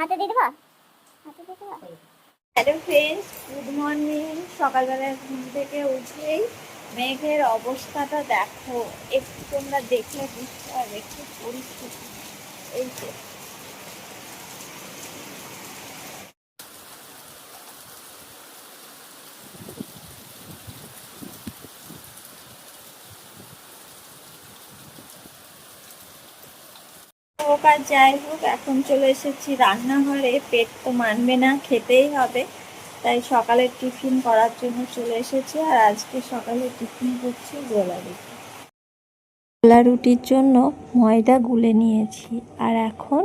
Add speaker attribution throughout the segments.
Speaker 1: হাতে দিয়ে দেবো, হাতে দিয়ে দেবো। Hello friends, good morning. সকালবেলায় ঘুম থেকে উঠেই মেঘের অবস্থাটা দেখো, একটু তোমরা দেখলে বুঝতে পারবে একটু পরিস্থিতি। এই যে হোক আর যাই হোক, এখন চলে এসেছি রান্নাঘরে। পেট তো মানবে না, খেতেই হবে, তাই সকালের টিফিন করার জন্য চলে এসেছি। আর আজকে সকালে টিফিন করছি গোলা রুটি। গোলা রুটির জন্য ময়দা গুলে নিয়েছি, আর এখন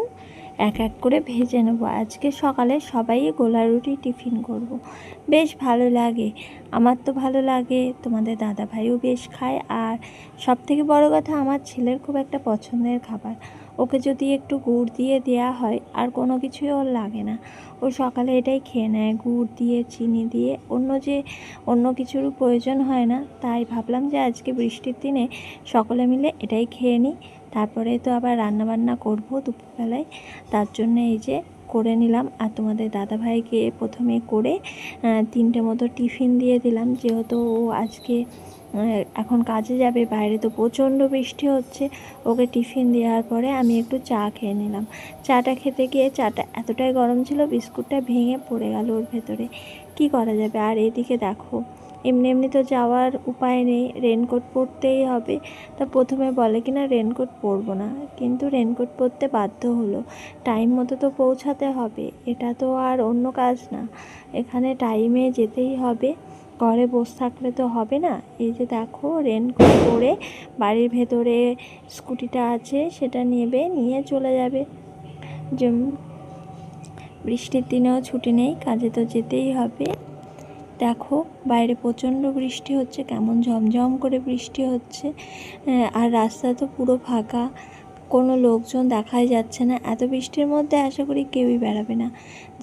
Speaker 1: এক এক করে ভেজে নেব। আজকে সকালে সবাই গোলা রুটি টিফিন করব। বেশ ভালো লাগে, আমার তো ভালো লাগে, তোমাদের দাদা ভাইও বেশ খায়। আর সব থেকে বড় কথা, আমার ছেলের খুব একটা পছন্দের খাবার। ওকে যদি একটু গুড় দিয়ে দেওয়া হয় আর কোনো কিছুই ওর লাগে না, ও সকালে এটাই খেয়ে নেয়, গুড় দিয়ে চিনি দিয়ে। অন্য কিছুর প্রয়োজন হয় না। তাই ভাবলাম যে আজকে বৃষ্টির দিনে সকলে মিলে এটাই খেয়ে নিই। তারপরে তো আবার রান্নাবান্না করব দুপুরবেলায়, তার জন্য এই যে করে নিলাম। আর তোমাদের দাদাভাইকে প্রথমে করে 3টে মতো টিফিন দিয়ে দিলাম, যেহেতু ও আজকে এখন কাজে যাবে। বাইরে তো প্রচণ্ড বৃষ্টি হচ্ছে। ওকে টিফিন দেওয়ার পরে আমি একটু চা খেয়ে নিলাম। চাটা খেতে গিয়ে চাটা এতটাই গরম ছিল, বিস্কুটটা ভেঙে পড়ে গেল ওর ভেতরে। কি করা যাবে। আর এদিকে দেখো, এমনি তো যাওয়ার উপায় নেই, রেনকোট পরতেই হবে। তা প্রথমে বলে কিনা রেনকোট পরবো না, কিন্তু রেনকোট পরতে বাধ্য হলো। টাইম মতো তো পৌঁছাতে হবে, এটা তো আর অন্য কাজ না, এখানে টাইমে যেতেই হবে। ঘরে বসে থাকলে তো হবে না। এই যে দেখো, রেনকোট পরে বাড়ির ভেতরে স্কুটিটা আছে, সেটা নিয়ে চলে যাবে। যে বৃষ্টির দিনেও ছুটি নেই, কাজে তো যেতেই হবে। দেখো বাইরে প্রচণ্ড বৃষ্টি হচ্ছে, কেমন ঝমঝম করে বৃষ্টি হচ্ছে। আর রাস্তা তো পুরো ফাঁকা, কোনো লোকজন দেখাই যাচ্ছে না। এত বৃষ্টির মধ্যে আশা করি কেউই বেড়াবে না,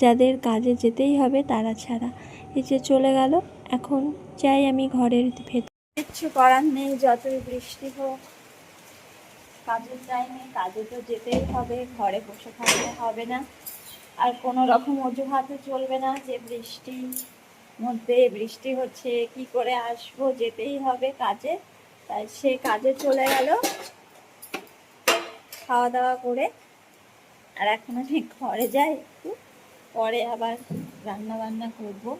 Speaker 1: যাদের কাজে যেতেই হবে তারা ছাড়া। এই যে চলে গেল। এখন চাই আমি ঘরের ভেতর, কিচ্ছু করার নেই, যতই বৃষ্টি হোক। কাজের টাইমে কাজে তো যেতেই হবে, ঘরে বসে থাকলে হবে না। আর কোনো রকম অজুহাতে চলবে না যে বৃষ্টি হচ্ছে, কি করে আসবো, যেতেই হবে কাজে। তাই সে কাজে চলে গেল খাওয়া দাওয়া করে। আর এখন আমি ঘরে যাই, একটু পরে আবার রান্না বান্না করবো।